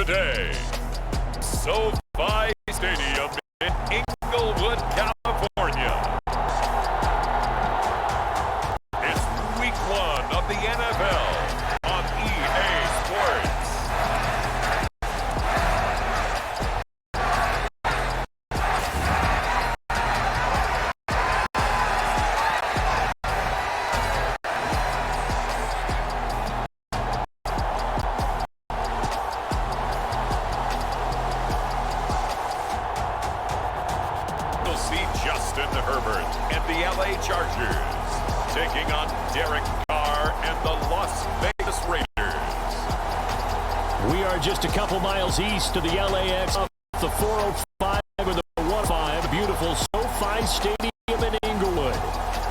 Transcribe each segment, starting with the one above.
today. SoFi Stadium in Inglewood, California. It's week 1 of the NFL on EA Sports. Justin Herbert and the LA Chargers taking on Derek Carr and the Las Vegas Raiders. We are just a couple miles east of the LAX off the 405 or the 105. Beautiful SoFi Stadium in Inglewood.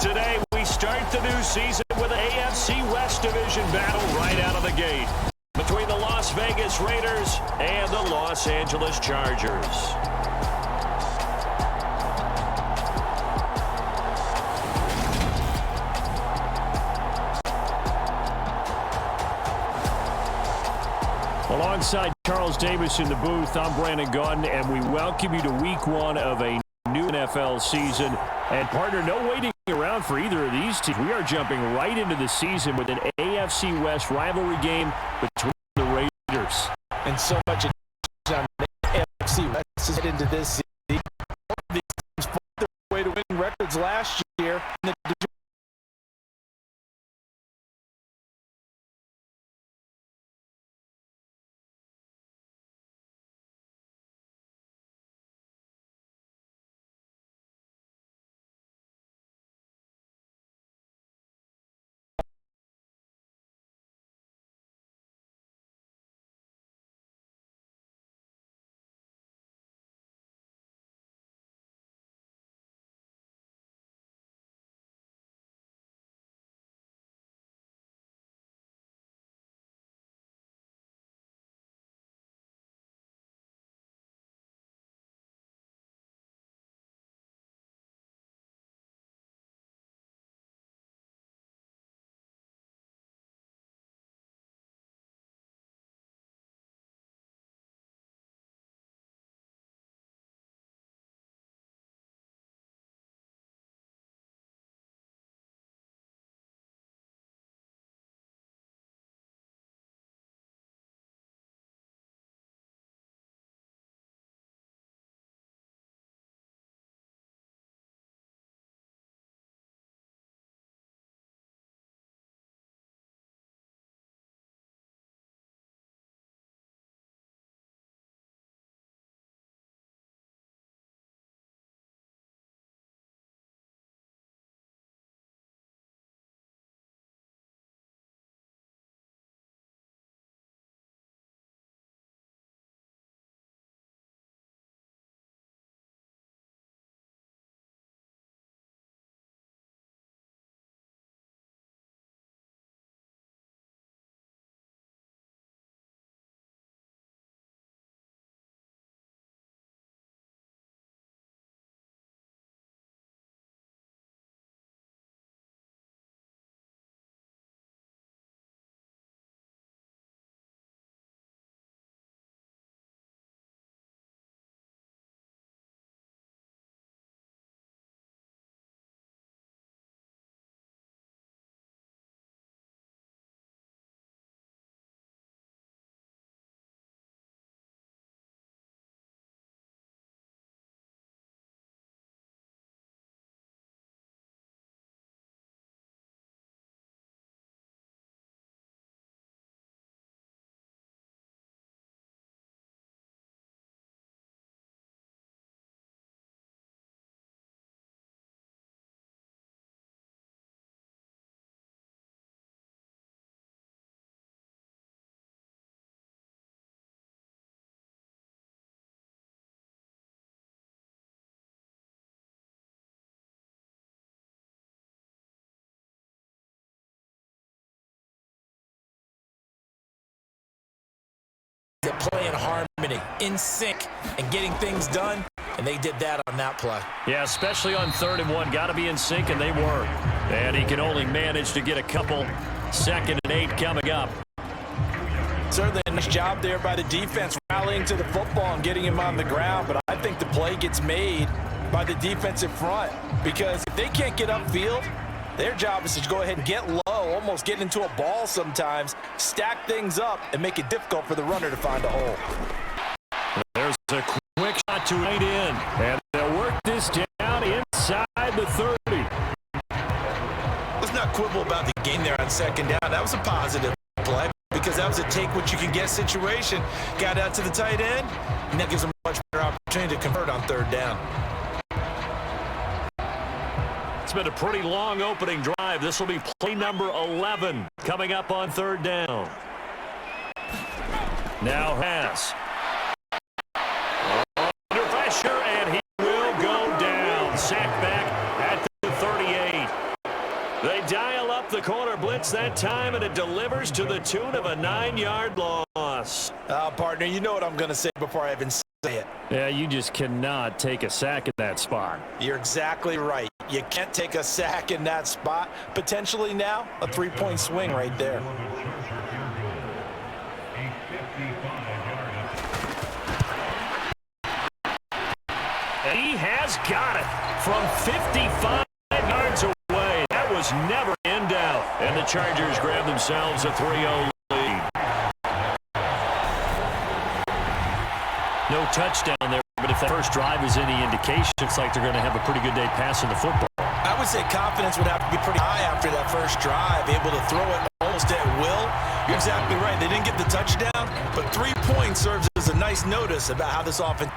Today we start the new season with an AFC West Division battle right out of the gate between the Las Vegas Raiders and the Los Angeles Chargers. Alongside Charles Davis in the booth, I'm Brandon Gaudin, and we welcome you to week 1 of a new NFL season. And partner, no waiting around for either of these teams. We are jumping right into the season with an AFC West rivalry game between the Raiders. And so much on the AFC West is into this season. These teams fought their way to winning records last year. That play in harmony, in sync, and getting things done, and they did that on that play. Yeah, especially on 3rd and 1. Got to be in sync, and they were. And he can only manage to get a couple. 2nd and 8 coming up. Certainly a nice job there by the defense rallying to the football and getting him on the ground, but I think the play gets made by the defensive front because if they can't get upfield, their job is to go ahead and get low, almost get into a ball sometimes, stack things up, and make it difficult for the runner to find a hole. There's a quick shot to right in, and they'll work this down inside the 30. Let's not quibble about the game there on second down. That was a positive play because that was a take-what-you-can-get situation. Got out to the tight end, and that gives them a much better opportunity to convert on third down. It's been a pretty long opening drive. This will be play number 11 coming up on third down. Now Haas. Under pressure, and he will go down. Sacked back at the 38. They dial up the corner blitz that time, and it delivers to the tune of a 9-yard loss. Partner, you know what I'm going to say before I even say it. Yeah, you just cannot take a sack in that spot. You're exactly right. You can't take a sack in that spot. Potentially now, a 3-point swing right there. And he has got it from 55 yards away. That was never in doubt. And the Chargers grab themselves a 3-0 lead. No touchdown there, but if that first drive is any indication, it's like they're going to have a pretty good day passing the football. I would say confidence would have to be pretty high after that first drive, able to throw it almost at will. You're exactly right. They didn't get the touchdown, but 3 points serves as a nice notice about how this offense.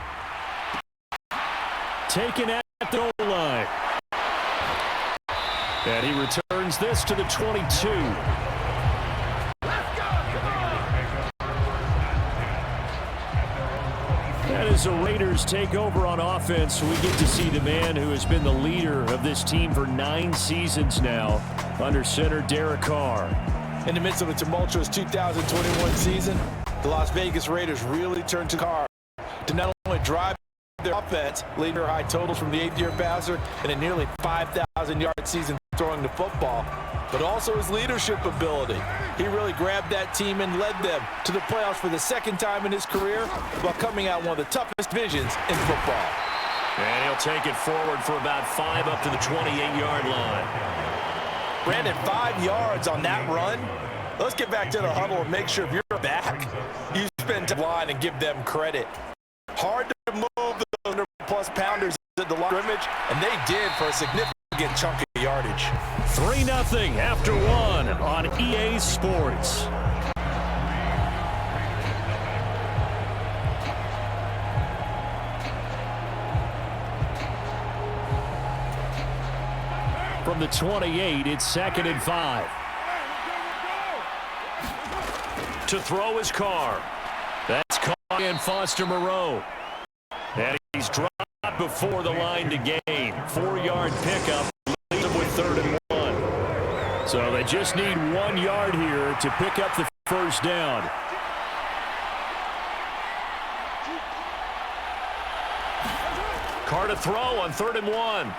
Taken at the goal line. And he returns this to the 22. And as the Raiders take over on offense, we get to see the man who has been the leader of this team for 9 seasons now, under center Derek Carr. In the midst of a tumultuous 2021 season, the Las Vegas Raiders really turned to Carr to not only drive their offense, leading their high totals from the 8th-year passer and a nearly 5,000-yard season throwing the football, but also his leadership ability. He really grabbed that team and led them to the playoffs for the 2nd time in his career while coming out one of the toughest divisions in football. And he'll take it forward for about 5 up to the 28-yard line. Brandon, 5 yards on that run. Let's get back to the huddle and make sure if you're back, you spend time line and give them credit. Hard to move the 100-plus pounders at the line of scrimmage, and they did for a significant chunk of yardage. 3-0 after 1 on EA Sports. From the 28, it's 2nd and 5. To throw his Carr. That's caught in Foster Moreau. And he's dropped before the line to gain. 4-yard pickup, leaves him with 3rd and 1. So they just need 1 yard here to pick up the first down. Carr to throw on 3rd and 1.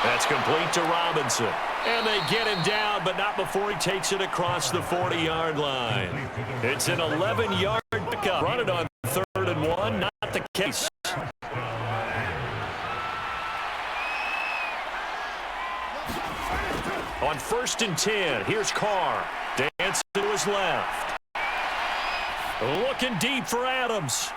That's complete to Robinson. And they get him down, but not before he takes it across the 40-yard line. It's an 11-yard pickup. Run it on 3rd and 1, not the case. On 1st and 10, here's Carr. Dancing to his left. Looking deep for Adams.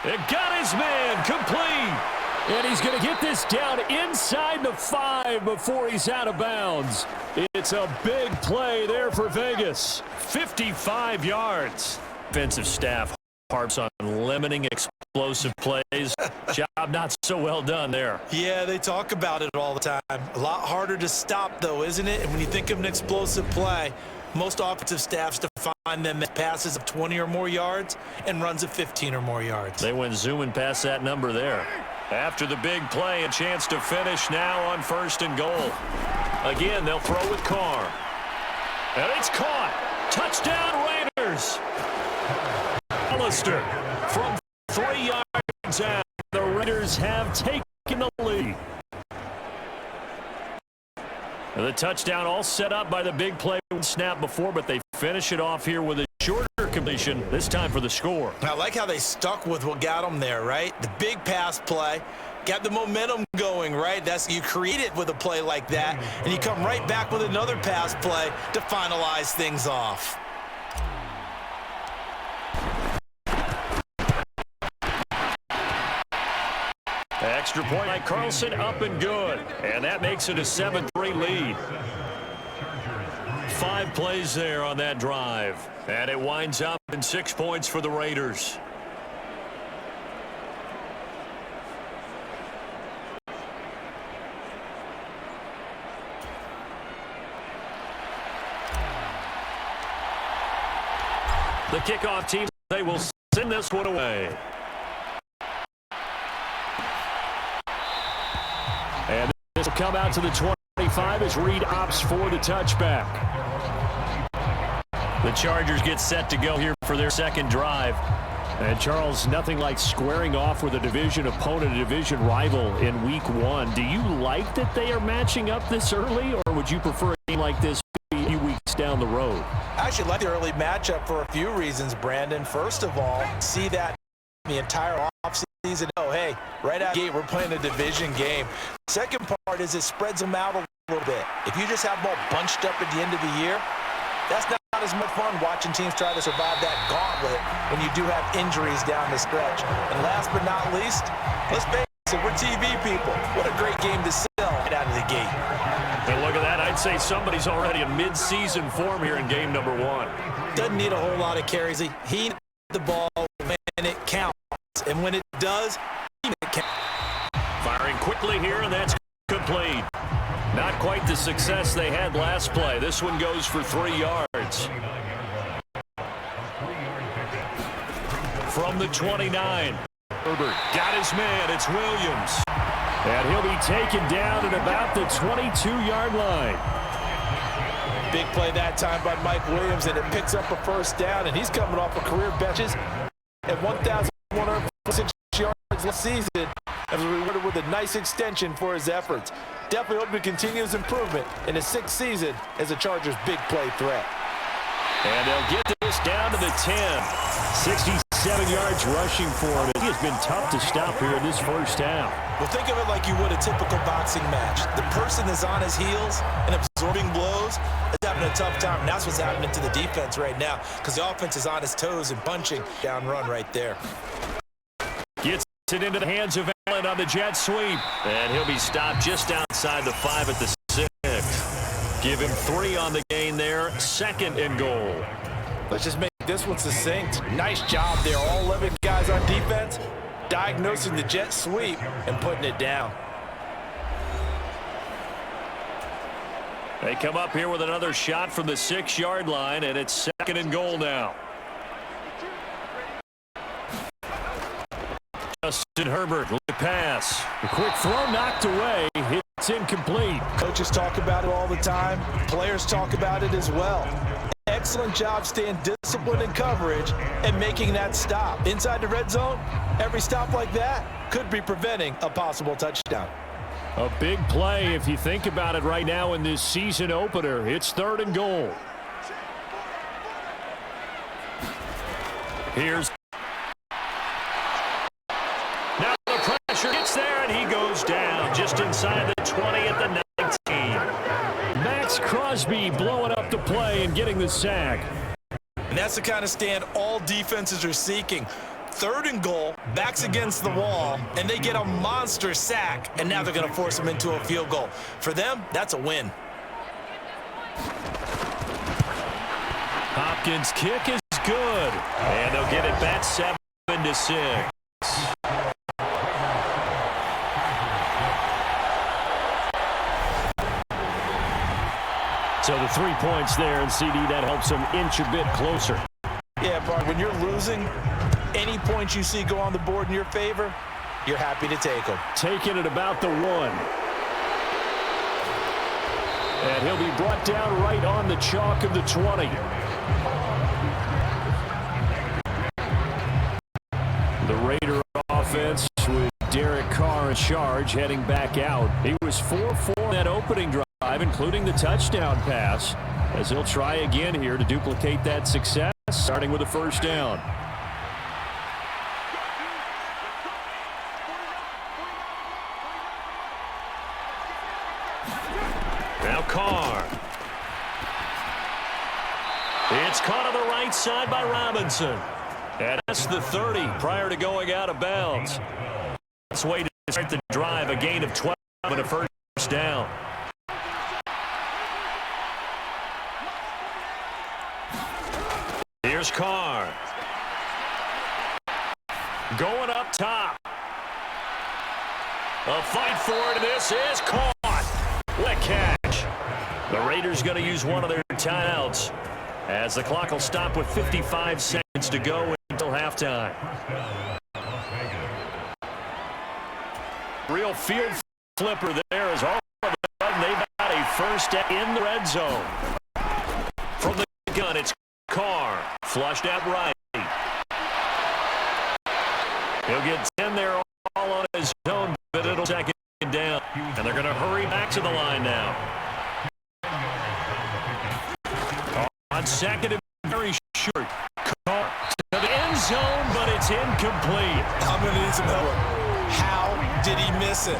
It got his man complete. And he's going to get this down inside the 5 before he's out of bounds. It's a big play there for Vegas. 55 yards. Defensive staff harps on limiting explosive plays. Job not so well done there. Yeah, they talk about it all the time. A lot harder to stop, though, isn't it? And when you think of an explosive play, most offensive staffs define them as passes of 20 or more yards and runs of 15 or more yards. They went zooming past that number there. After the big play, a chance to finish now on 1st and goal. Again, they'll throw with Carr. And it's caught. Touchdown, Raiders. Hollister from 3 yards out. The Raiders have taken the lead. And the touchdown all set up by the big play snap before, but they finish it off here with a shorter completion, this time for the score. I like how they stuck with what got them there, right? The big pass play, got the momentum going, right? You create it with a play like that, and you come right back with another pass play to finalize things off. Extra point by Carlson, up and good. And that makes it a 7-3 lead. 5 plays there on that drive. And it winds up in 6 points for the Raiders. The kickoff team, they will send this one away. And this will come out to the 25 as Reed opts for the touchback. The Chargers get set to go here for their second drive. And Charles, nothing like squaring off with a division opponent, a division rival in week 1. Do you like that they are matching up this early, or would you prefer a game like this a few weeks down the road? I actually like the early matchup for a few reasons, Brandon. First of all, see that the entire offseason. Oh, hey, right out of the gate, we're playing a division game. Second part is it spreads them out a little bit. If you just have them all bunched up at the end of the year, that's not as much fun watching teams try to survive that gauntlet when you do have injuries down the stretch. And last but not least, let's face it, we're TV people. What a great game to sell right out of the gate. And look at that. I'd say somebody's already in mid-season form here in game number 1. Doesn't need a whole lot of carries. He needs the ball when it counts. And when it does, it counts. Firing quickly here, and that's complete. Not quite the success they had last play. This one goes for 3 yards. From the 29, Herbert got his man. It's Williams. And he'll be taken down at about the 22-yard line. Big play that time by Mike Williams, and it picks up a first down, and he's coming off a career benches at 1,146 yards last season, and was rewarded with a nice extension for his efforts. Definitely hope he continues improvement in his 6th season as a Chargers' big play threat. And they'll get this down to the 10. 67 yards rushing for him. He has been tough to stop here in this first half. Well, think of it like you would a typical boxing match. The person is on his heels and absorbing blows is having a tough time. And that's what's happening to the defense right now because the offense is on his toes and punching down run right there. Gets it into the hands of Allen on the jet sweep. And he'll be stopped just outside the 5 at the 6. Give him 3 on the gain there. 2nd and goal. Let's just make this one succinct. Nice job there. All 11 guys on defense diagnosing the jet sweep and putting it down. They come up here with another shot from the 6-yard line, and it's 2nd and goal now. Justin Herbert, with the pass. A quick throw knocked away. It's incomplete. Coaches talk about it all the time. Players talk about it as well. Excellent job staying disciplined in coverage and making that stop. Inside the red zone, every stop like that could be preventing a possible touchdown. A big play if you think about it right now in this season opener. It's 3rd and goal. Here's now the pressure gets there, and he goes down just inside the 20 at the 19. Max Crosby blowing up the play and getting the sack. And that's the kind of stand all defenses are seeking. 3rd and goal, backs against the wall, and they get a monster sack, and now they're going to force them into a field goal. For them, that's a win. Hopkins' kick is good, and they'll get it back 7-6. So the 3 points there, and CD, that helps them inch a bit closer. Yeah, Bart, when you're losing, any points you see go on the board in your favor, you're happy to take them. Taking it about the 1. And he'll be brought down right on the chalk of the 20. The Raider offense with Derek Carr in charge heading back out. He was 4-4 in that opening drive, including the touchdown pass, as he'll try again here to duplicate that success. starting with a first down. Now Carr. It's caught on the right side by Robinson. And that's the 30 prior to going out of bounds. That's the way to start the drive, a gain of 12 and a first down. Here's Carr. Going up top. A fight for it, and this is caught. What a catch. The Raiders going to use one of their timeouts as the clock will stop with 55 seconds to go until halftime. Real field flipper there as all of a sudden they've got a first in the red zone. From the gun, it's Carr. Flushed out right. He'll get 10 there all on his own, but it'll second down. And they're going to hurry back to the line now. On second and very short. Carr to the end zone, but it's incomplete. I'm going to need some help. How did he miss it?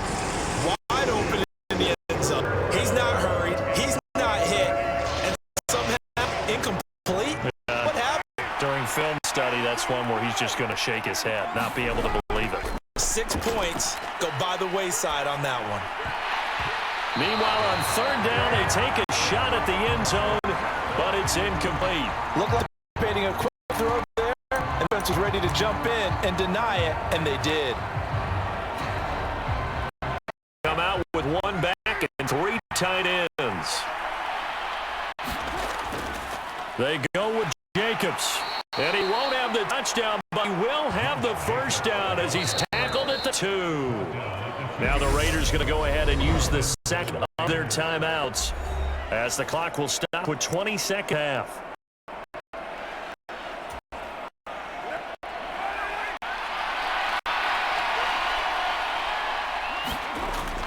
Wide open in the end zone. He's not hurried. He's not hit. And somehow incomplete? What happened? During film study, that's one where he's just going to shake his head, not be able to believe it. 6 points go by the wayside on that one. Meanwhile, on third down, they take a shot at the end zone, but it's incomplete. Looked like anticipating a quick throw there, and the defense was ready to jump in and deny it, and they did. Come out with one back and 3 tight ends. They go with Jacobs, and he won't have the touchdown, but he will have the first down as he's tackled at the 2. Now the Raiders going to go ahead and use the second of their timeouts as the clock will stop with 22nd half.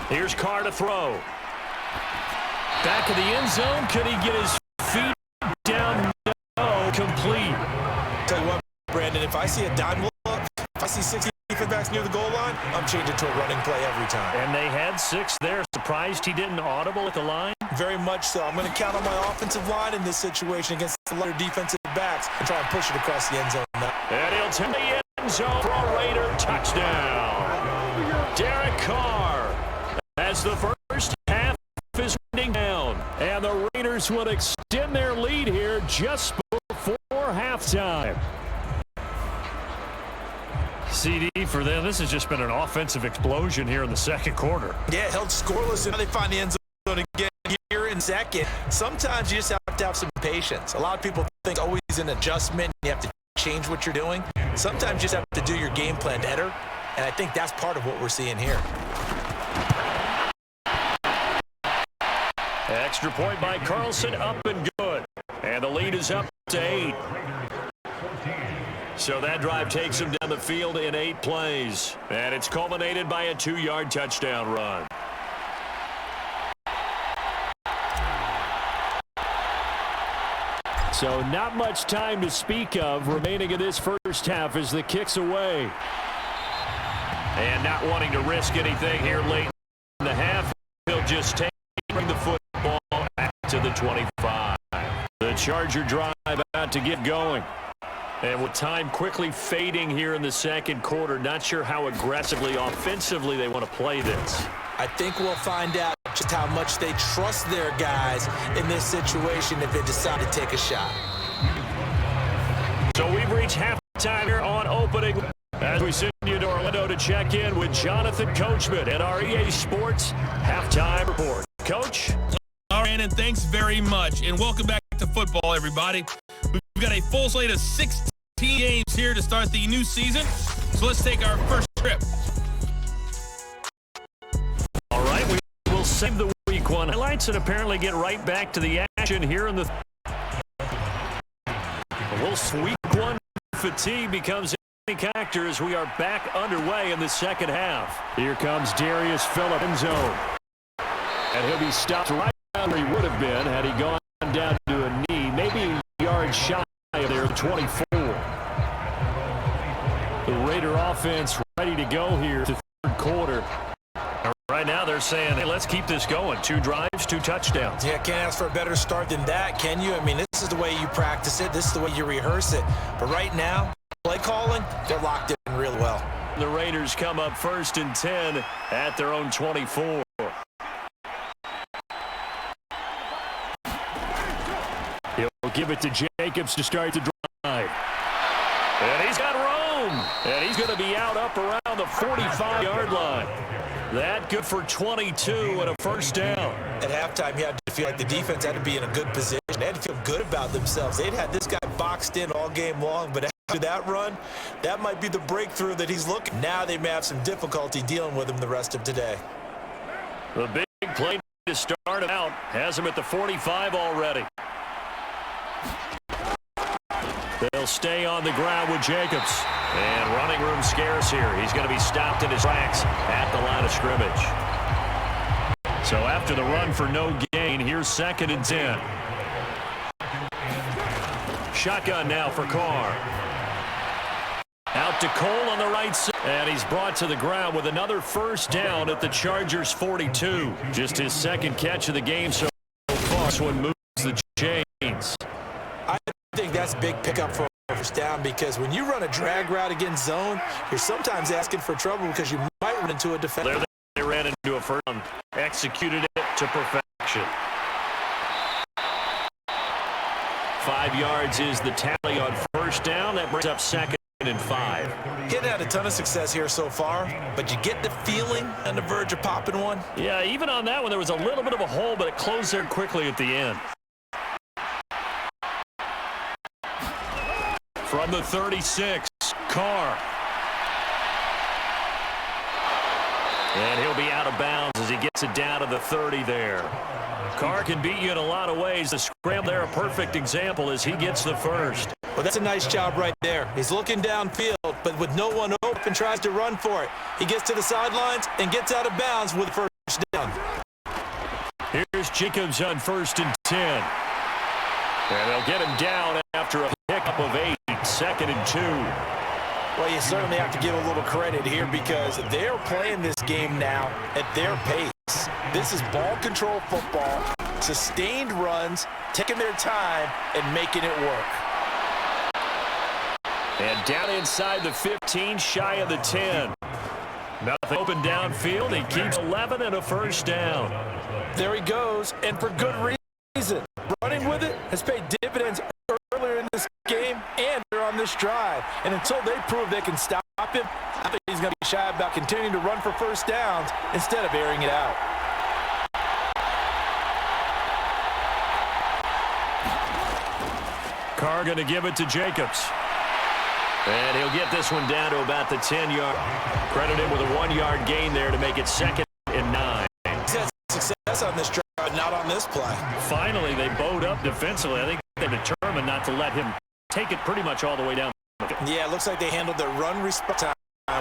Here's Carr to throw. Back of the end zone. Could he get his feet down? No, complete. Tell you what, Brandon, if I see a dime look, if I see 60 defense backs near the goal line, I'm changing to a running play every time. And they had 6 there. Surprised he didn't audible at the line? Very much so. I'm going to count on my offensive line in this situation against the latter defensive backs and try and push it across the end zone now. And he'll take the end zone for a Raider touchdown. Derek Carr as the first half is winding down. And the Raiders will extend their lead here just before halftime. CD for them. This has just been an offensive explosion here in the second quarter. Yeah, held scoreless, and now they find the end zone again here in second. Sometimes you just have to have some patience. A lot of people think always an adjustment. You have to change what you're doing. Sometimes you just have to do your game plan better, and I think that's part of what we're seeing here. Extra point by Carlson, up and good. And the lead is up to 8. So that drive takes him down the field in 8 plays. And it's culminated by a 2-yard touchdown run. So not much time to speak of remaining in this first half as the kick's away. And not wanting to risk anything here late in the half, he'll just bring the football back to the 25. The Charger drive out to get going. And with time quickly fading here in the second quarter, not sure how aggressively, offensively they want to play this. I think we'll find out just how much they trust their guys in this situation if they decide to take a shot. So we've reached halftime here on opening as we send you to Orlando to check in with Jonathan Coachman at our EA Sports Halftime Report. Coach? All right, and thanks very much, and welcome back to football, everybody. We've got a full slate of 16 games here to start the new season, so let's take our first trip. All right, we will save the week 1 highlights and apparently get right back to the action here in the week 1 fatigue becomes a factor as we are back underway in the second half. Here comes Darius Phillip in zone, and he'll be stopped right where he would have been had he gone down to a knee, maybe a yard shy of there. 24. The Raider offense ready to go here to third quarter. Right now they're saying, hey, let's keep this going. 2 drives, 2 touchdowns. Yeah, can't ask for a better start than that, can you? I mean, this is the way you practice it. This is the way you rehearse it. But right now, play calling, they're locked in real well. The Raiders come up 1st and 10 at their own 24. He'll give it to Jacobs to start the drive. And he's got room. And he's going to be out up around the 45-yard line. That good for 22 and a first down. At halftime, you had to feel like the defense had to be in a good position. They had to feel good about themselves. They'd had this guy boxed in all game long, but after that run, that might be the breakthrough that he's looking. Now they may have some difficulty dealing with him the rest of today. The big play to start him out has him at the 45 already. They'll stay on the ground with Jacobs. And running room scarce here. He's going to be stopped in his tracks at the line of scrimmage. So after the run for no gain, here's 2nd and 10. Shotgun now for Carr. Out to Cole on the right side. And he's brought to the ground with another first down at the Chargers' 42. Just his 2nd catch of the game so far. This one moves the chains. I think that's a big pickup for first down, because when you run a drag route against zone, you're sometimes asking for trouble because you might run into a defender. There they ran into a first down, executed it to perfection. 5 yards is the tally on first down. That brings up 2nd and 5. Getting had a ton of success here so far, but you get the feeling on the verge of popping one. Yeah, even on that one, there was a little bit of a hole, but it closed there quickly at the end. From the 36, Carr. And he'll be out of bounds as he gets it down to the 30 there. Carr can beat you in a lot of ways. The scramble there, a perfect example as he gets the first. Well, that's a nice job right there. He's looking downfield, but with no one open, tries to run for it. He gets to the sidelines and gets out of bounds with the first down. Here's Jacobs on 1st and 10. And they'll get him down after a pickup of 8, 2nd and 2. Well, you certainly have to give a little credit here because they're playing this game now at their pace. This is ball control football, sustained runs, taking their time and making it work. And down inside the 15, shy of the 10. Nothing open downfield. He keeps 11 and a first down. There he goes, and for good reason. Running with it has paid dividends earlier in this game and they're on this drive. And until they prove they can stop him, I think he's going to be shy about continuing to run for first downs instead of airing it out. Carr going to give it to Jacobs. And he'll get this one down to about the 10-yard. Credit him with a 1-yard gain there to make it 2nd and 9. He's had success on this drive, not on this play. Finally, they bowed up defensively. I think they're determined not to let him take it pretty much all the way down. Yeah, it looks like they handled their run response time.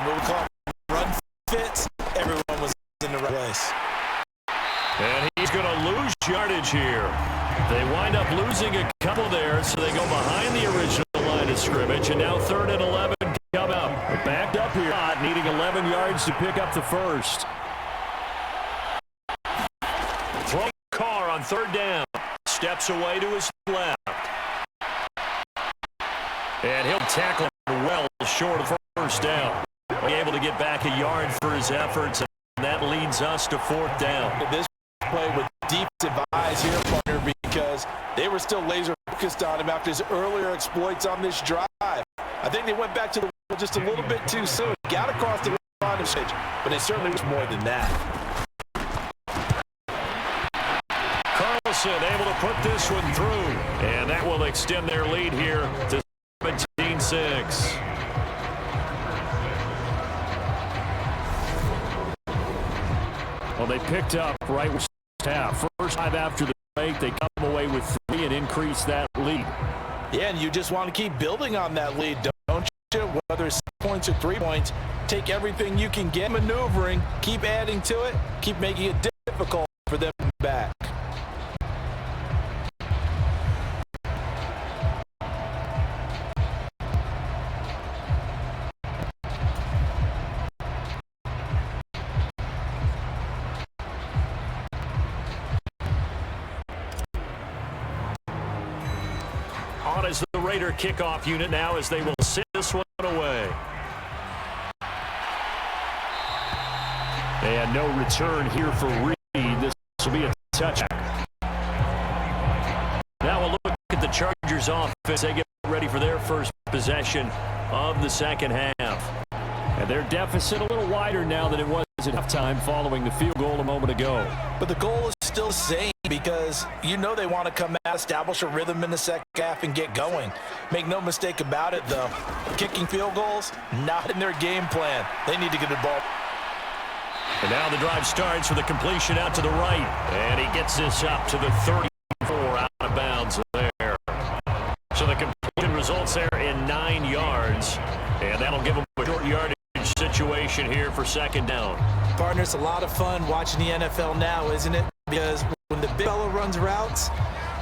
What we call run fits. Everyone was in the right place. And he's going to lose yardage here. They wind up losing a couple there, so they go behind the original line of scrimmage, and now 3rd and 11 come out. Backed up here, needing 11 yards to pick up the first. Throwing Carr on 3rd down. Steps away to his left. And he'll tackle well short of first down. Be able to get back a yard for his efforts, and that leads us to 4th down. This play with deep eyes here, partner, because they were still laser focused on him after his earlier exploits on this drive. I think they went back to the wheel just a little bit too soon. Got across the line of scrimmage, but it certainly was more than that. Carlson able to put this one through, and that will extend their lead here to 17-6. Well, they picked up right with half. First time after the break, they come away with 3 and increase that lead. Yeah, and you just want to keep building on that lead, don't you? Whether it's 6 points or 3 points, take everything you can get maneuvering, keep adding to it, keep making it difficult for them back. as the Raider kickoff unit now as they will send this one away. And no return here for Reed. This will be a touchback. Now we'll look at the Chargers offense. They get ready for their first possession of the second half. And their deficit a little wider now than it was at halftime following the field goal a moment ago. But the goal is still the same because you know they want to come out, establish a rhythm in the second half, and get going. Make no mistake about it, though. Kicking field goals, not in their game plan. They need to get the ball. And now the drive starts with a completion out to the right. And he gets this up to the 34 out of bounds there. So the completion results there in 9 yards. And that'll give him a short yardage situation here for second down. Partner, it's a lot of fun watching the NFL now, isn't it? Because when the big fella runs routes,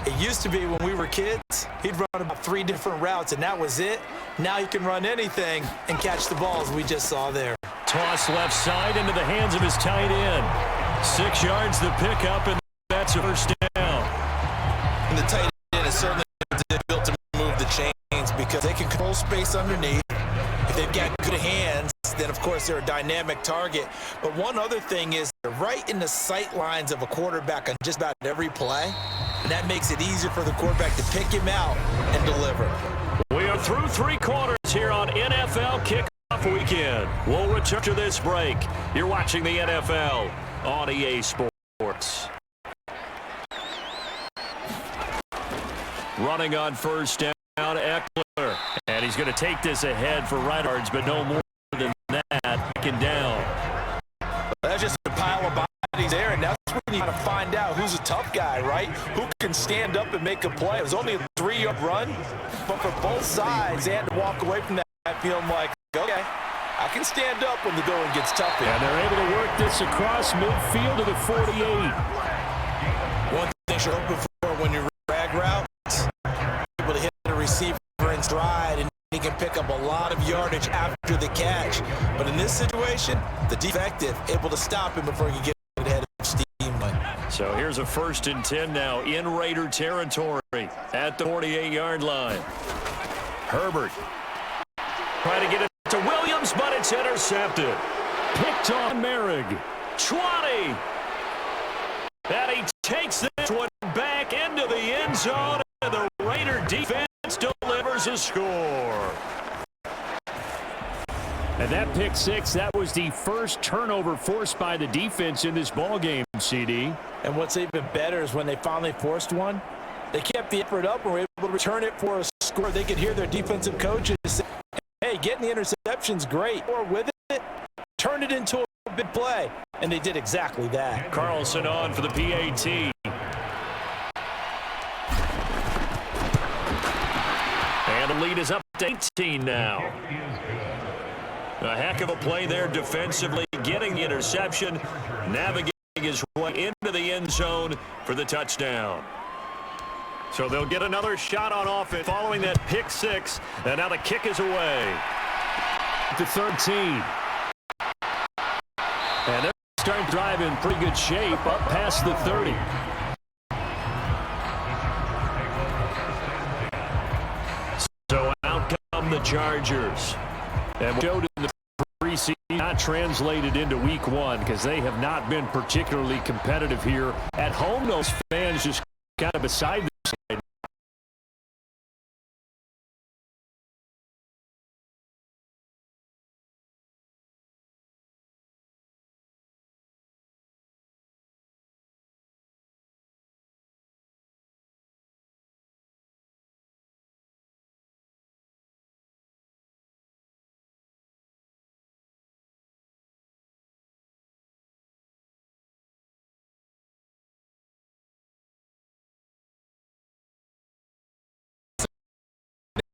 it used to be when we were kids, he'd run about 3 different routes, and that was it. Now he can run anything and catch the balls we just saw there. Toss left side into the hands of his tight end. 6 yards the pickup, and that's a first down. And the tight end is certainly built to move the chains because they can control space underneath. If they've got good hands, then of course they're a dynamic target. But one other thing is they're right in the sight lines of a quarterback on just about every play. And that makes it easier for the quarterback to pick him out and deliver. We are through 3 quarters here on NFL Kickoff Weekend. We'll return to this break. You're watching the NFL on EA Sports. Running on first down, Eckler. And he's going to take this ahead for right yards, but no more than that. Taken down. That's just a pile of bodies there, and that's when you got to find out who's a tough guy, right? Who can stand up and make a play. It was only a 3-yard run, but for both sides, they had to walk away from that feeling like, okay, I can stand up when the going gets tough here. And they're able to work this across midfield to the 48. One thing you're hoping for when you rag routes, able to hit the receiver in stride, and he can pick up a lot of yardage after the catch. But in this situation, the defective able to stop him before he can get ahead of steam. So here's a 1st and 10 now in Raider territory at the 48-yard line. Herbert trying to get it to Williams, but it's intercepted. Picked on Merrick. 20. And he takes this one back into the end zone, and the Raider defense delivers a score. And that pick 6, that was the first turnover forced by the defense in this ballgame, CD. And what's even better is when they finally forced one, they kept the effort up and were able to return it for a score. They could hear their defensive coaches say, hey, getting the interception's great. Or with it, turn it into a big play. And they did exactly that. Carlson on for the PAT. And the lead is up to 18 now. A heck of a play there defensively, getting the interception, navigating his way into the end zone for the touchdown. So they'll get another shot on offense following that pick 6, and now the kick is away. To 13. And they're starting to drive in pretty good shape up past the 30. So out come the Chargers. And we showed in the preseason, not translated into week 1 because they have not been particularly competitive here. At home, those fans just kind of beside the side.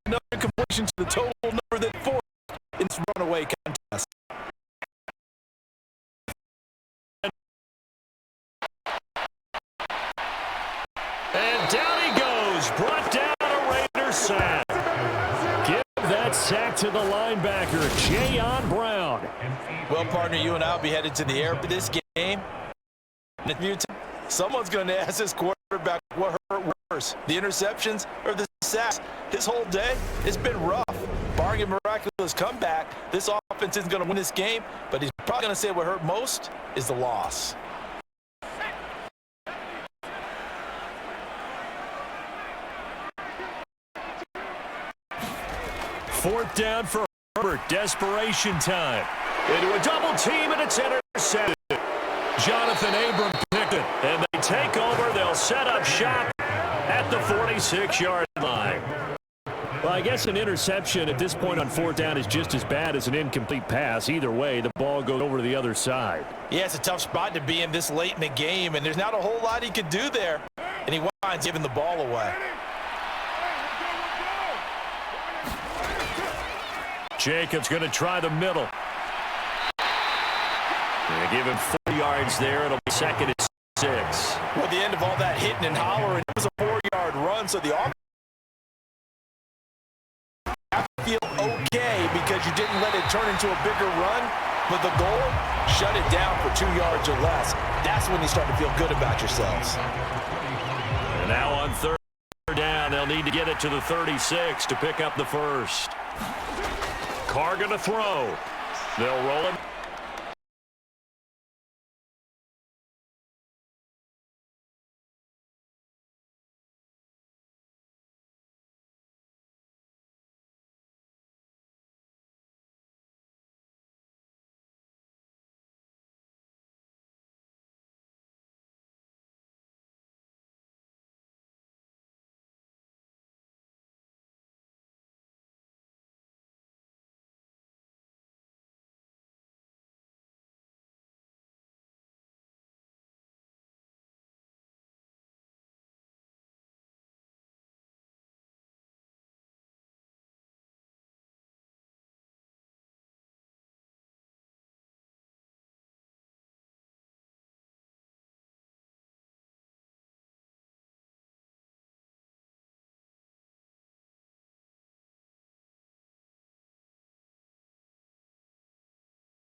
Another completion to the total number that 4 in this runaway contest. And down he goes, brought down a Raider sack. Give that sack to the linebacker, Jayon Brown. Well, partner, you and I will be headed to the air for this game. Someone's going to ask this quarterback quarterback what hurt worse, the interceptions or the sacks. His whole day, it's been rough. Barring a miraculous comeback, this offense isn't going to win this game, but he's probably going to say what hurt most is the loss. Fourth down for Herbert. Desperation time. Into a double team, and it's intercepted. Jonathan Abram picked it, and they take over. They'll set up shop at the 46-yard line. Well, I guess an interception at this point on fourth down is just as bad as an incomplete pass. Either way, the ball goes over to the other side. Yeah, it's a tough spot to be in this late in the game, and there's not a whole lot he could do there. And he winds giving the ball away. Jacobs going to try the middle. They give him 4 yards there. It'll be second and 6. Well, at the end of all that hitting and hollering, it was a 4-yard run, so the offense feel okay because you didn't let it turn into a bigger run, but the goal, shut it down for 2 yards or less. That's when you start to feel good about yourselves. And now on third down, they'll need to get it to the 36 to pick up the first. Carr going to throw. They'll roll him.